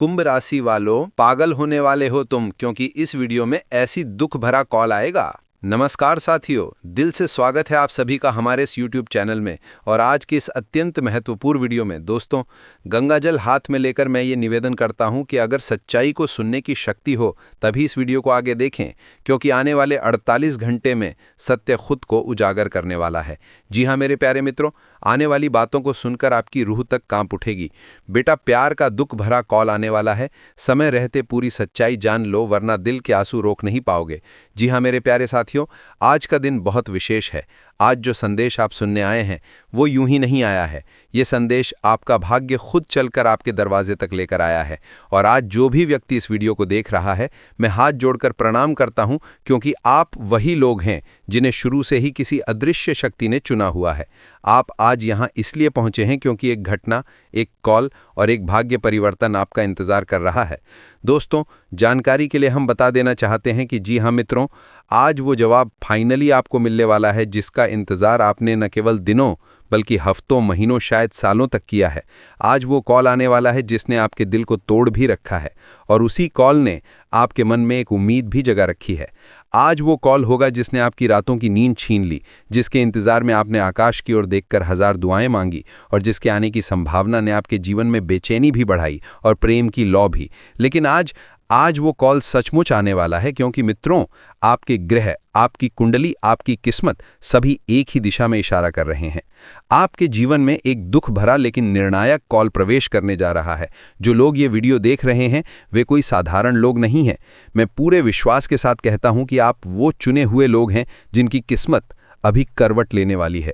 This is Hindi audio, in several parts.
कुंभ राशि वालों, पागल होने वाले हो तुम, क्योंकि इस वीडियो में ऐसी दुख भरा कॉल आएगा। नमस्कार साथियों, दिल से स्वागत है आप सभी का हमारे इस YouTube चैनल में। और आज की इस अत्यंत महत्वपूर्ण वीडियो में दोस्तों, गंगाजल हाथ में लेकर मैं ये निवेदन करता हूं कि अगर सच्चाई को सुनने की शक्ति हो तभी इस वीडियो को आगे देखें, क्योंकि आने वाले 48 घंटे में सत्य खुद को उजागर करने वाला है। जी हाँ मेरे प्यारे मित्रों, आने वाली बातों को सुनकर आपकी रूह तक कांप उठेगी। बेटा, प्यार का दुख भरा कॉल आने वाला है। समय रहते पूरी सच्चाई जान लो, वरना दिल के आंसू रोक नहीं पाओगे। जी हाँ मेरे प्यारे साथियों, आज का दिन बहुत विशेष है। आज जो संदेश आप सुनने आए हैं वो यूं ही नहीं आया है। ये संदेश आपका भाग्य खुद चलकर आपके दरवाजे तक लेकर आया है। और आज जो भी व्यक्ति इस वीडियो को देख रहा है, मैं हाथ जोड़कर प्रणाम करता हूं, क्योंकि आप वही लोग हैं जिन्हें शुरू से ही किसी अदृश्य शक्ति ने चुना हुआ है। आप आज यहां इसलिए पहुंचे हैं क्योंकि एक घटना, एक कॉल और एक भाग्य परिवर्तन आपका इंतजार कर रहा है। दोस्तों, जानकारी के लिए हम बता देना चाहते हैं कि जी हाँ मित्रों, आज वो जवाब फाइनली आपको मिलने वाला है जिसका इंतजार आपने न केवल दिनों बल्कि हफ्तों, महीनों, शायद सालों तक किया है। आज वो कॉल आने वाला है जिसने आपके दिल को तोड़ भी रखा है, और उसी कॉल ने आपके मन में एक उम्मीद भी जगा रखी है। आज वो कॉल होगा जिसने आपकी रातों की नींद छीन ली, जिसके इंतजार में आपने आकाश की ओर देखकर 1000 दुआएं मांगी, और जिसके आने की संभावना ने आपके जीवन में बेचैनी भी बढ़ाई और प्रेम की लौ भी। लेकिन आज वो कॉल सचमुच आने वाला है, क्योंकि मित्रों, आपके ग्रह, आपकी कुंडली, आपकी किस्मत सभी एक ही दिशा में इशारा कर रहे हैं। आपके जीवन में एक दुख भरा लेकिन निर्णायक कॉल प्रवेश करने जा रहा है। जो लोग ये वीडियो देख रहे हैं वे कोई साधारण लोग नहीं हैं। मैं पूरे विश्वास के साथ कहता हूं कि आप वो चुने हुए लोग हैं जिनकी किस्मत अभी करवट लेने वाली है।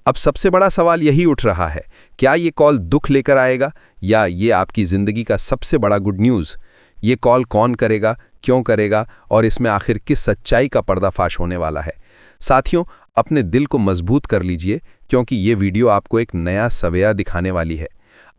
अब सबसे बड़ा सवाल यही उठ रहा है, क्या ये कॉल दुख लेकर आएगा या ये आपकी जिंदगी का सबसे बड़ा गुड न्यूज़? ये कॉल कौन करेगा, क्यों करेगा, और इसमें आखिर किस सच्चाई का पर्दाफाश होने वाला है? साथियों, अपने दिल को मजबूत कर लीजिए, क्योंकि ये वीडियो आपको एक नया सवेरा दिखाने वाली है।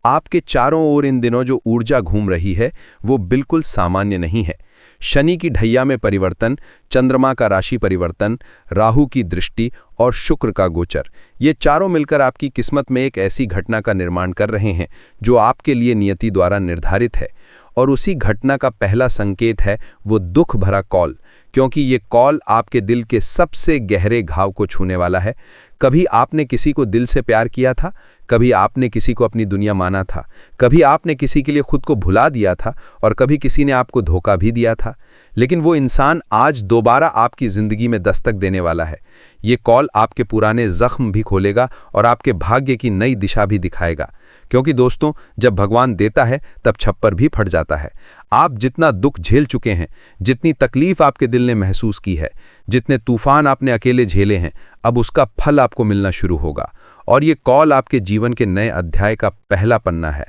आपके चारों ओर इन दिनों जो ऊर्जा घूम रही है वो बिल्कुल सामान्य नहीं है। शनि की ढैया में परिवर्तन, चंद्रमा का राशि परिवर्तन, राहु की दृष्टि और शुक्र का गोचर, ये चारों मिलकर आपकी किस्मत में एक ऐसी घटना का निर्माण कर रहे हैं जो आपके लिए नियति द्वारा निर्धारित है। और उसी घटना का पहला संकेत है वो दुख भरा कॉल, क्योंकि ये कॉल आपके दिल के सबसे गहरे घाव को छूने वाला है। कभी आपने किसी को दिल से प्यार किया था, कभी आपने किसी को अपनी दुनिया माना था, कभी आपने किसी के लिए खुद को भुला दिया था, और कभी किसी ने आपको धोखा भी दिया था। लेकिन वो इंसान आज दोबारा आपकी जिंदगी में दस्तक देने वाला है। ये कॉल आपके पुराने जख्म भी खोलेगा और आपके भाग्य की नई दिशा भी दिखाएगा। क्योंकि दोस्तों, जब भगवान देता है तब छप्पर भी फट जाता है। आप जितना दुख झेल चुके हैं, जितनी तकलीफ आपके दिल ने महसूस की है, जितने तूफान आपने अकेले झेले हैं, अब उसका फल आपको मिलना शुरू होगा। और ये कॉल आपके जीवन के नए अध्याय का पहला पन्ना है।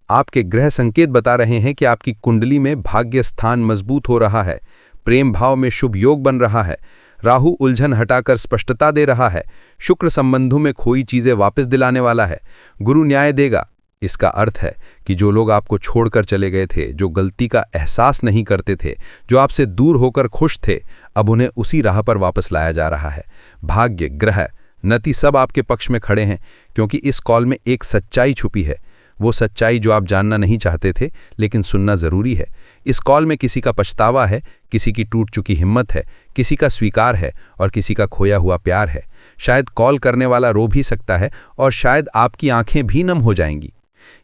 आपके ग्रह संकेत बता रहे हैं कि आपकी कुंडली में भाग्य स्थान मजबूत हो रहा है, प्रेम भाव में शुभ योग बन रहा है, राहु उलझन हटाकर स्पष्टता दे रहा है, शुक्र संबंधों में खोई चीजें वापस दिलाने वाला है, गुरु न्याय देगा। इसका अर्थ है कि जो लोग आपको छोड़कर चले गए थे, जो गलती का एहसास नहीं करते थे, जो आपसे दूर होकर खुश थे, अब उन्हें उसी राह पर वापस लाया जा रहा है। भाग्य, ग्रह, नति सब आपके पक्ष में खड़े हैं, क्योंकि इस कॉल में एक सच्चाई छुपी है। वो सच्चाई जो आप जानना नहीं चाहते थे लेकिन सुनना जरूरी है। इस कॉल में किसी का पछतावा है, किसी की टूट चुकी हिम्मत है, किसी का स्वीकार है और किसी का खोया हुआ प्यार है। शायद कॉल करने वाला रो भी सकता है और शायद आपकी आंखें भी नम हो जाएंगी।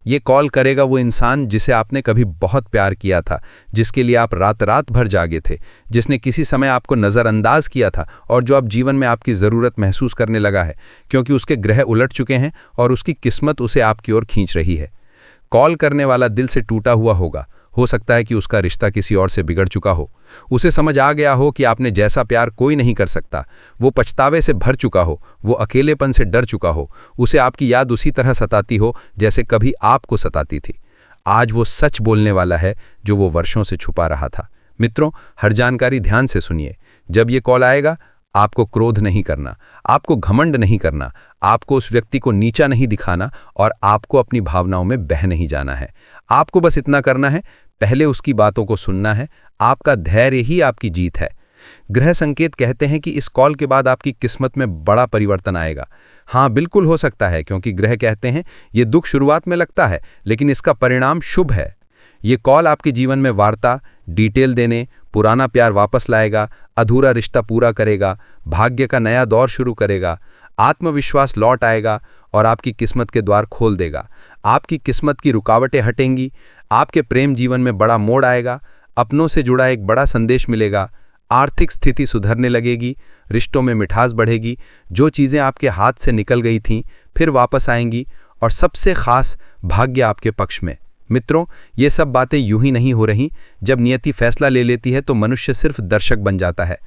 ये कॉल करेगा वो इंसान जिसे आपने कभी बहुत प्यार किया था, जिसके लिए आप रात रात भर जागे थे, जिसने किसी समय आपको नज़रअंदाज किया था और जो अब जीवन में आपकी ज़रूरत महसूस करने लगा है, क्योंकि उसके ग्रह उलट चुके हैं और उसकी किस्मत उसे आपकी ओर खींच रही है। कॉल करने वाला दिल से टूटा हुआ होगा। हो सकता है कि उसका रिश्ता किसी और से बिगड़ चुका हो। उसे समझ आ गया हो कि आपने जैसा प्यार कोई नहीं कर सकता। वो पछतावे से भर चुका हो, वो अकेलेपन से डर चुका हो, उसे आपकी याद उसी तरह सताती हो जैसे कभी आपको सताती थी। आज वो सच बोलने वाला है जो वो वर्षों से छुपा रहा था। मित्रों, हर जानकारी ध्यान से सुनिए। जब ये कॉल आएगा, आपको क्रोध नहीं करना, आपको घमंड नहीं करना, आपको उस व्यक्ति को नीचा नहीं दिखाना और आपको अपनी भावनाओं में बह नहीं जाना है। आपको बस इतना करना है, पहले उसकी बातों को सुनना है। आपका धैर्य ही आपकी जीत है। ग्रह संकेत कहते हैं कि इस कॉल के बाद आपकी किस्मत में बड़ा परिवर्तन आएगा। हाँ, बिल्कुल हो सकता है, क्योंकि ग्रह कहते हैं ये दुख शुरुआत में लगता है लेकिन इसका परिणाम शुभ है। ये कॉल आपके जीवन में वार्ता, डिटेल देने, पुराना प्यार वापस लाएगा, अधूरा रिश्ता पूरा करेगा, भाग्य का नया दौर शुरू करेगा, आत्मविश्वास लौट आएगा और आपकी किस्मत के द्वार खोल देगा। आपकी किस्मत की रुकावटें हटेंगी, आपके प्रेम जीवन में बड़ा मोड़ आएगा, अपनों से जुड़ा एक बड़ा संदेश मिलेगा, आर्थिक स्थिति सुधरने लगेगी, रिश्तों में मिठास बढ़ेगी, जो चीज़ें आपके हाथ से निकल गई थीं फिर वापस आएंगी और सबसे खास भाग्य आपके पक्ष में। मित्रों, ये सब बातें यूं ही नहीं हो रही। जब नियति फैसला ले लेती है तो मनुष्य सिर्फ दर्शक बन जाता है।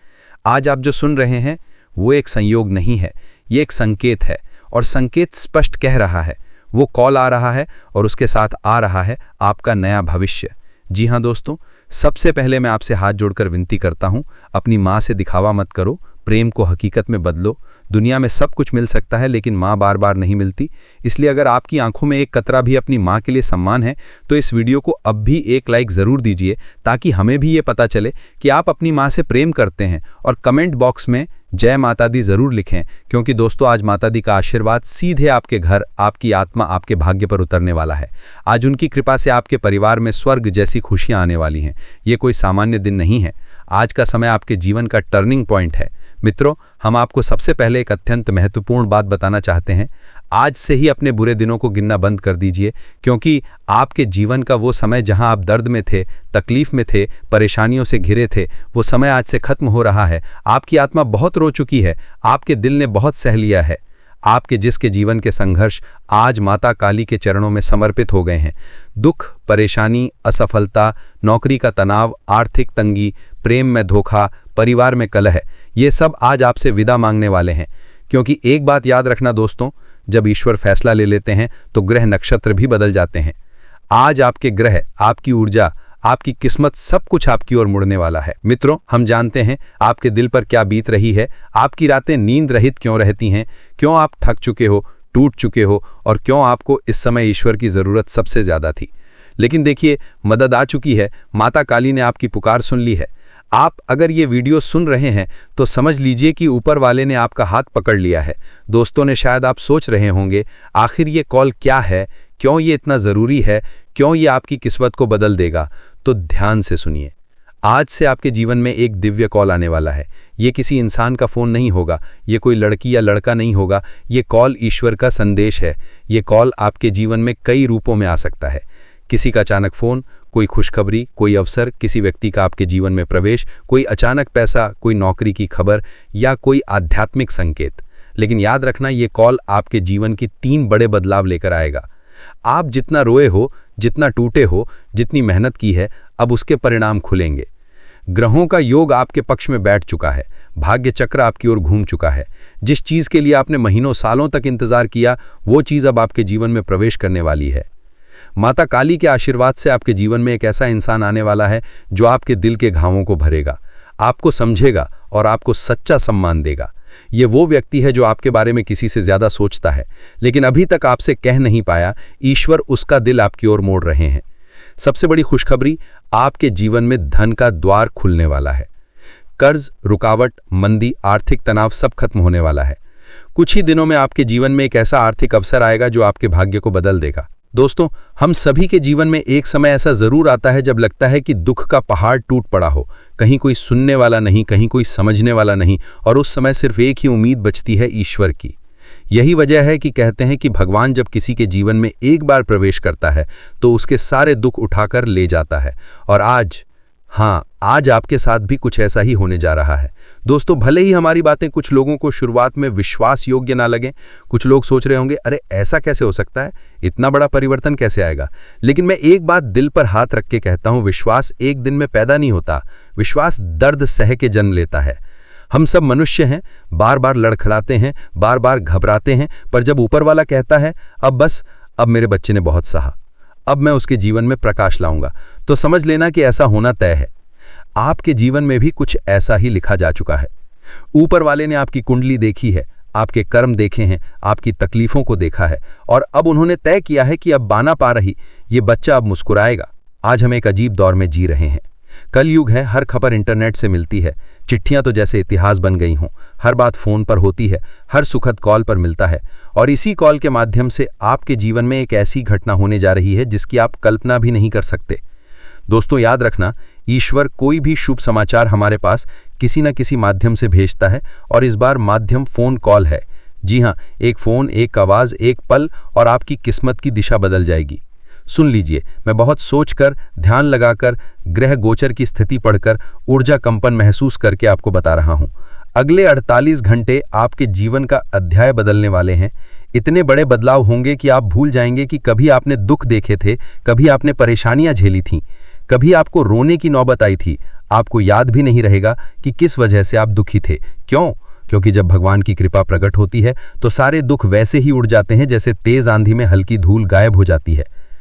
आज आप जो सुन रहे हैं वो एक संयोग नहीं है, ये एक संकेत है और संकेत स्पष्ट कह रहा है। वो कॉल आ रहा है और उसके साथ आ रहा है आपका नया भविष्य। जी हाँ दोस्तों, सबसे पहले मैं आपसे हाथ जोड़कर विनती करता हूँ, अपनी माँ से दिखावा मत करो, प्रेम को हकीकत में बदलो। दुनिया में सब कुछ मिल सकता है लेकिन माँ बार बार नहीं मिलती। इसलिए अगर आपकी आंखों में एक कतरा भी अपनी माँ के लिए सम्मान है तो इस वीडियो को अब भी एक लाइक ज़रूर दीजिए, ताकि हमें भी ये पता चले कि आप अपनी माँ से प्रेम करते हैं। और कमेंट बॉक्स में जय माता दी ज़रूर लिखें, क्योंकि दोस्तों आज माता दी का आशीर्वाद सीधे आपके घर, आपकी आत्मा, आपके भाग्य पर उतरने वाला है। आज उनकी कृपा से आपके परिवार में स्वर्ग जैसी खुशियाँ आने वाली हैं। ये कोई सामान्य दिन नहीं है, आज का समय आपके जीवन का टर्निंग पॉइंट है। मित्रों, हम आपको सबसे पहले एक अत्यंत महत्वपूर्ण बात बताना चाहते हैं। आज से ही अपने बुरे दिनों को गिनना बंद कर दीजिए, क्योंकि आपके जीवन का वो समय जहां आप दर्द में थे, तकलीफ में थे, परेशानियों से घिरे थे, वो समय आज से खत्म हो रहा है। आपकी आत्मा बहुत रो चुकी है, आपके दिल ने बहुत सह लिया है। आपके जिसके जीवन के संघर्ष आज माता काली के चरणों में समर्पित हो गए हैं। दुख, परेशानी, असफलता, नौकरी का तनाव, आर्थिक तंगी, प्रेम में धोखा, परिवार में कलह, ये सब आज आपसे विदा मांगने वाले हैं। क्योंकि एक बात याद रखना दोस्तों, जब ईश्वर फैसला ले लेते हैं तो ग्रह नक्षत्र भी बदल जाते हैं। आज आपके ग्रह, आपकी ऊर्जा, आपकी किस्मत, सब कुछ आपकी ओर मुड़ने वाला है। मित्रों, हम जानते हैं आपके दिल पर क्या बीत रही है, आपकी रातें नींद रहित क्यों रहती हैं, क्यों आप थक चुके हो, टूट चुके हो और क्यों आपको इस समय ईश्वर की ज़रूरत सबसे ज़्यादा थी। लेकिन देखिए, मदद आ चुकी है, माता काली ने आपकी पुकार सुन ली है। आप अगर ये वीडियो सुन रहे हैं तो समझ लीजिए कि ऊपर वाले ने आपका हाथ पकड़ लिया है। दोस्तों ने शायद आप सोच रहे होंगे, आखिर ये कॉल क्या है, क्यों ये इतना ज़रूरी है, क्यों ये आपकी किस्मत को बदल देगा। तो ध्यान से सुनिए, आज से आपके जीवन में एक दिव्य कॉल आने वाला है। ये किसी इंसान का फ़ोन नहीं होगा, ये कोई लड़की या लड़का नहीं होगा, ये कॉल ईश्वर का संदेश है। ये कॉल आपके जीवन में कई रूपों में आ सकता है। किसी का अचानक फ़ोन, कोई खुशखबरी, कोई अवसर, किसी व्यक्ति का आपके जीवन में प्रवेश, कोई अचानक पैसा, कोई नौकरी की खबर या कोई आध्यात्मिक संकेत। लेकिन याद रखना, ये कॉल आपके जीवन की 3 बड़े बदलाव लेकर आएगा। आप जितना रोए हो, जितना टूटे हो, जितनी मेहनत की है, अब उसके परिणाम खुलेंगे। ग्रहों का योग आपके पक्ष में बैठ चुका है, भाग्य चक्र आपकी ओर घूम चुका है। जिस चीज़ के लिए आपने महीनों सालों तक इंतजार किया, वो चीज़ अब आपके जीवन में प्रवेश करने वाली है। माता काली के आशीर्वाद से आपके जीवन में एक ऐसा इंसान आने वाला है जो आपके दिल के घावों को भरेगा, आपको समझेगा और आपको सच्चा सम्मान देगा। ये वो व्यक्ति है जो आपके बारे में किसी से ज़्यादा सोचता है, लेकिन अभी तक आपसे कह नहीं पाया। ईश्वर उसका दिल आपकी ओर मोड़ रहे हैं। सबसे बड़ी खुशखबरी, आपके जीवन में धन का द्वार खुलने वाला है। कर्ज, रुकावट, मंदी, आर्थिक तनाव सब खत्म होने वाला है। कुछ ही दिनों में आपके जीवन में एक ऐसा आर्थिक अवसर आएगा जो आपके भाग्य को बदल देगा। दोस्तों, हम सभी के जीवन में एक समय ऐसा ज़रूर आता है जब लगता है कि दुख का पहाड़ टूट पड़ा हो, कहीं कोई सुनने वाला नहीं, कहीं कोई समझने वाला नहीं, और उस समय सिर्फ एक ही उम्मीद बचती है, ईश्वर की। यही वजह है कि कहते हैं कि भगवान जब किसी के जीवन में एक बार प्रवेश करता है तो उसके सारे दुख उठाकर ले जाता है। और आज आपके साथ भी कुछ ऐसा ही होने जा रहा है। दोस्तों, भले ही हमारी बातें कुछ लोगों को शुरुआत में विश्वास योग्य ना लगें, कुछ लोग सोच रहे होंगे, अरे ऐसा कैसे हो सकता है, इतना बड़ा परिवर्तन कैसे आएगा। लेकिन मैं एक बात दिल पर हाथ रख के कहता हूँ, विश्वास एक दिन में पैदा नहीं होता, विश्वास दर्द सह के जन्म लेता है। हम सब मनुष्य हैं, बार बार लड़खड़ाते हैं, बार बार घबराते हैं, पर जब ऊपर वाला कहता है अब मेरे बच्चे ने बहुत सहा, अब मैं उसके जीवन में प्रकाश लाऊंगा, तो समझ लेना कि ऐसा होना तय है। आपके जीवन में भी कुछ ऐसा ही लिखा जा चुका है। ऊपर वाले ने आपकी कुंडली देखी है, आपके कर्म देखे हैं, आपकी तकलीफों को देखा है, और अब उन्होंने तय किया है कि अब बाना पा रही ये बच्चा अब मुस्कुराएगा। आज हम एक अजीब दौर में जी रहे हैं। कलयुग है, हर खबर इंटरनेट से मिलती है, चिट्ठियां तो जैसे इतिहास बन गई हों, हर बात फोन पर होती है, हर सुखद कॉल पर मिलता है, और इसी कॉल के माध्यम से आपके जीवन में एक ऐसी घटना होने जा रही है जिसकी आप कल्पना भी नहीं कर सकते। दोस्तों याद रखना, ईश्वर कोई भी शुभ समाचार हमारे पास किसी न किसी माध्यम से भेजता है और इस बार माध्यम फोन कॉल है। जी हाँ, एक फोन, एक आवाज, एक पल और आपकी किस्मत की दिशा बदल जाएगी। सुन लीजिए, मैं बहुत सोचकर, ध्यान लगाकर, ग्रह गोचर की स्थिति पढ़कर, ऊर्जा कंपन महसूस करके आपको बता रहा हूं। अगले 48 घंटे आपके जीवन का अध्याय बदलने वाले हैं। इतने बड़े बदलाव होंगे कि आप भूल जाएंगे कि कभी आपने दुख देखे थे, कभी आपने परेशानियां झेली थीं, कभी आपको रोने की नौबत आई थी। आपको याद भी नहीं रहेगा कि किस वजह से आप दुखी थे। क्यों? क्योंकि जब भगवान की कृपा प्रकट होती है तो सारे दुख वैसे ही उड़ जाते हैं जैसे तेज आंधी में हल्की धूल गायब हो जाती है।